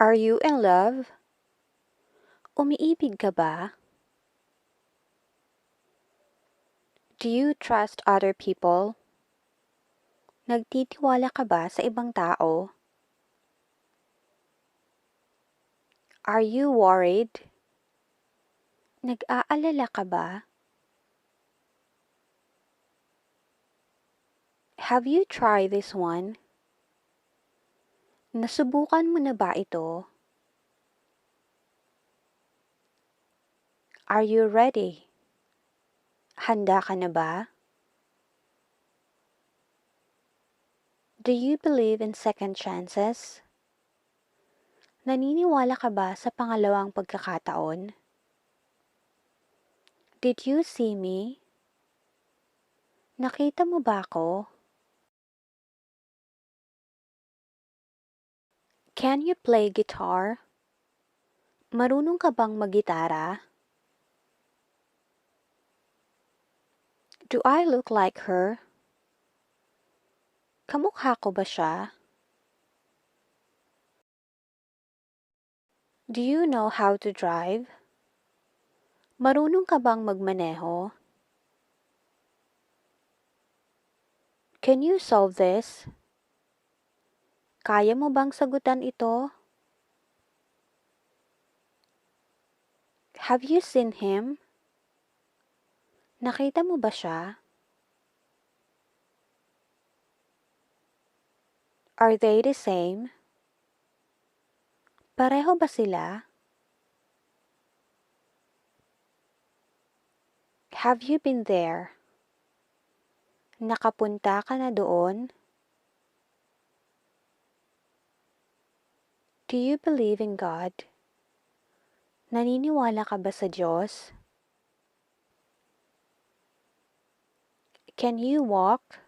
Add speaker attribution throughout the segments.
Speaker 1: Are you in love? Umiibig ka ba? Do you trust other people? Nagtitiwala ka ba sa ibang tao? Are you worried? Nag-aalala ka ba? Have you tried this one? Nasubukan mo na ba ito? Are you ready? Handa ka na ba? Do you believe in second chances? Naniniwala ka ba sa pangalawang pagkakataon? Did you see me? Nakita mo ba ako? Can you play guitar? Marunong ka bang maggitara? Do I look like her? Kamukha ko ba siya? Do you know how to drive? Marunong ka bang magmaneho? Can you solve this? Kaya mo bang sagutan ito? Have you seen him? Nakita mo ba siya? Are they the same? Pareho ba sila? Have you been there? Nakapunta ka na doon? Do you believe in God? Naniniwala ka ba sa Diyos? Can you walk?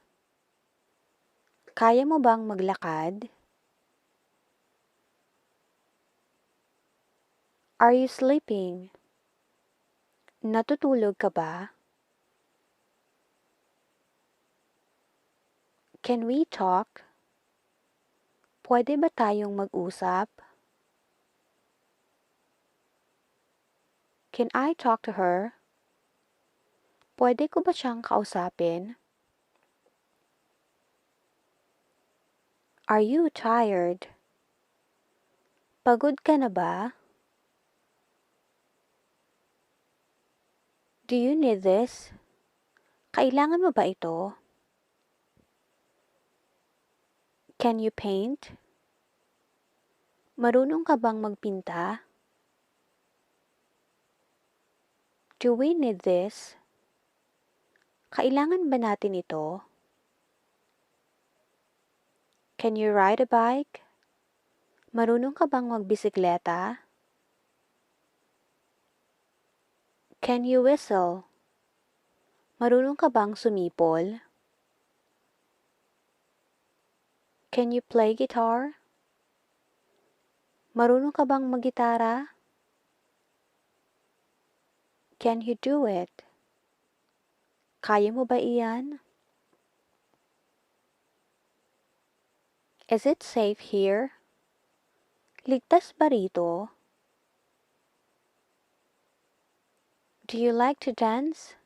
Speaker 1: Kaya mo bang maglakad? Are you sleeping? Natutulog ka ba? Can we talk? Pwede ba tayong mag-usap? Can I talk to her? Pwede ko ba siyang kausapin? Are you tired? Pagod ka na ba? Do you need this? Kailangan mo ba ito? Can you paint? Marunong ka bang magpinta? Do we need this? Kailangan ba natin ito? Can you ride a bike? Marunong ka bang magbisikleta? Can you whistle? Marunong ka bang sumipol? Can you play guitar? Marunong ka bang maggitara? Can you do it? Kaya mo ba iyan? Is it safe here? Ligtas ba rito? Do you like to dance?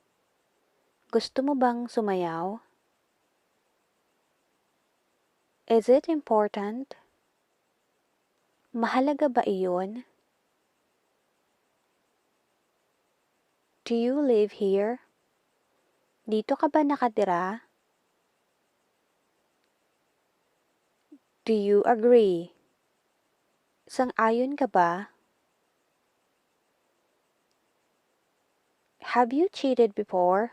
Speaker 1: Gusto mo bang sumayaw? Is it important? Mahalaga ba iyon? Do you live here? Dito ka ba nakatira? Do you agree? Sang-ayon ka ba? Have you cheated before?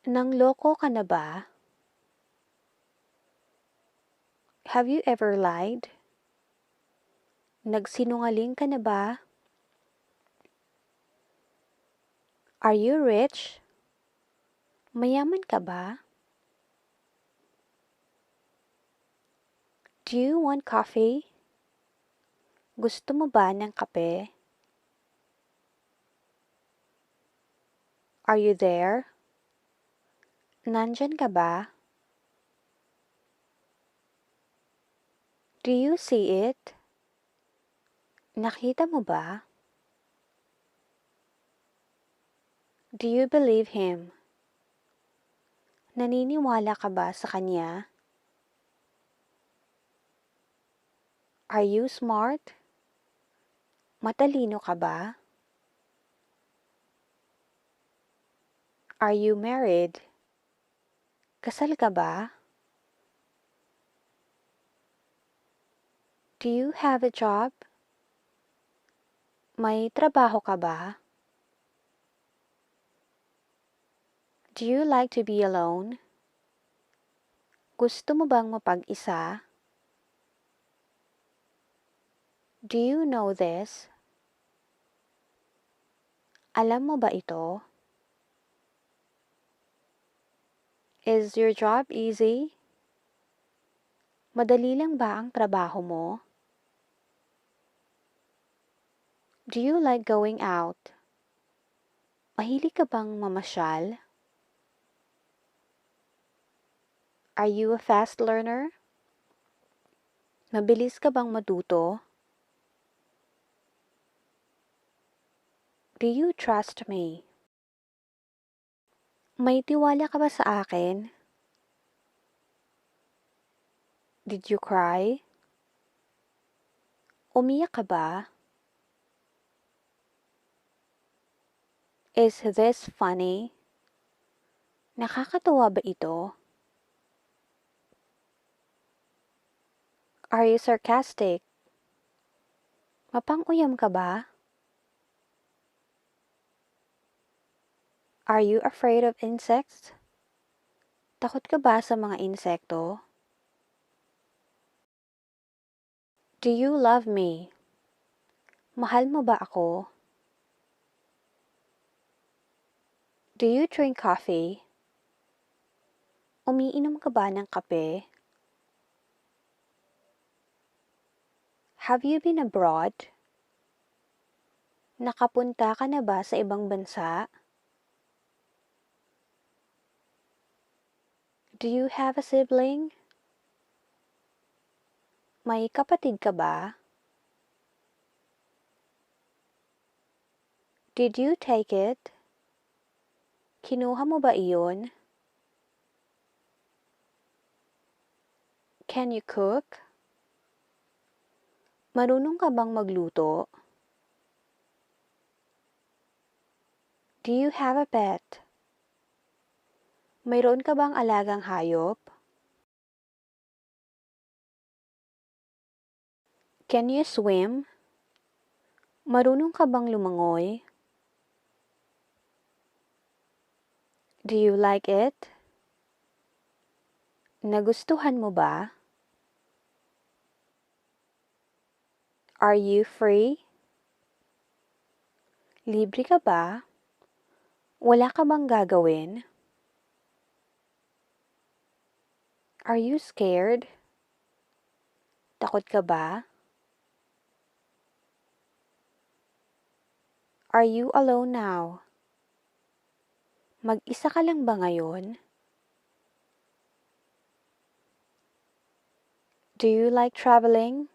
Speaker 1: Nangloko ka na ba? Have you ever lied? Nagsinungaling ka na ba? Are you rich? Mayaman ka ba? Do you want coffee? Gusto mo ba ng kape? Are you there? Nandyan ka ba? Do you see it? Nakita mo ba? Do you believe him? Naniniwala ka ba sa kanya? Are you smart? Matalino ka ba? Are you married? Kasal ka ba? Do you have a job? May trabaho ka ba? Do you like to be alone? Gusto mo bang mapag-isa? Do you know this? Alam mo ba ito? Is your job easy? Madali lang ba ang trabaho mo? Do you like going out? Mahilig ka bang mamasyal? Are you a fast learner? Mabilis ka bang matuto? Do you trust me? May tiwala ka ba sa akin? Did you cry? Umiyak ka ba? Is this funny? Nakakatuwa ba ito? Are you sarcastic? Mapang-uyam ka ba? Are you afraid of insects? Takot ka ba sa mga insekto? Do you love me? Mahal mo ba ako? Do you drink coffee? Umiinom ka ba ng kape? Have you been abroad? Nakapunta ka na ba sa ibang bansa? Do you have a sibling? May kapatid ka ba? Did you take it? Kinuha mo ba iyon? Can you cook? Marunong ka bang magluto? Do you have a pet? Mayroon ka bang alagang hayop? Can you swim? Marunong ka bang lumangoy? Do you like it? Nagustuhan mo ba? Are you free? Libre ka ba? Wala ka bang gagawin? Are you scared? Takot ka ba? Are you alone now? Mag-isa ka lang ba ngayon? Do you like traveling?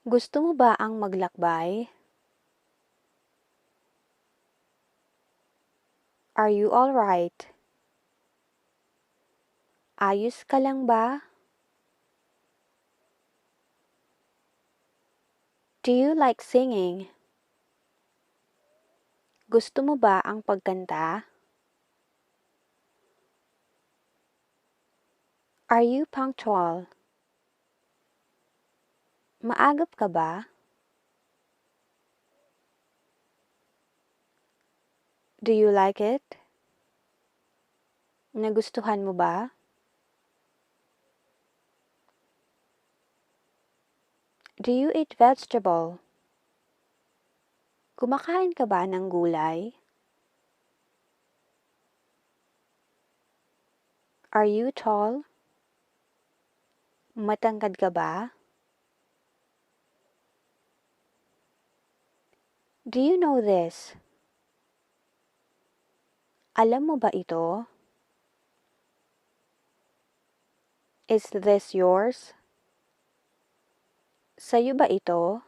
Speaker 1: Gusto mo ba ang maglakbay? Are you alright? Ayos ka lang ba? Do you like singing? Gusto mo ba ang pagkanta? Are you punctual? Maagap ka ba? Do you like it? Nagustuhan mo ba? Do you eat vegetable? Kumakain ka ba ng gulay? Are you tall? Matangkad ka ba? Do you know this? Alam mo ba ito? Is this yours? Sayo ba ito?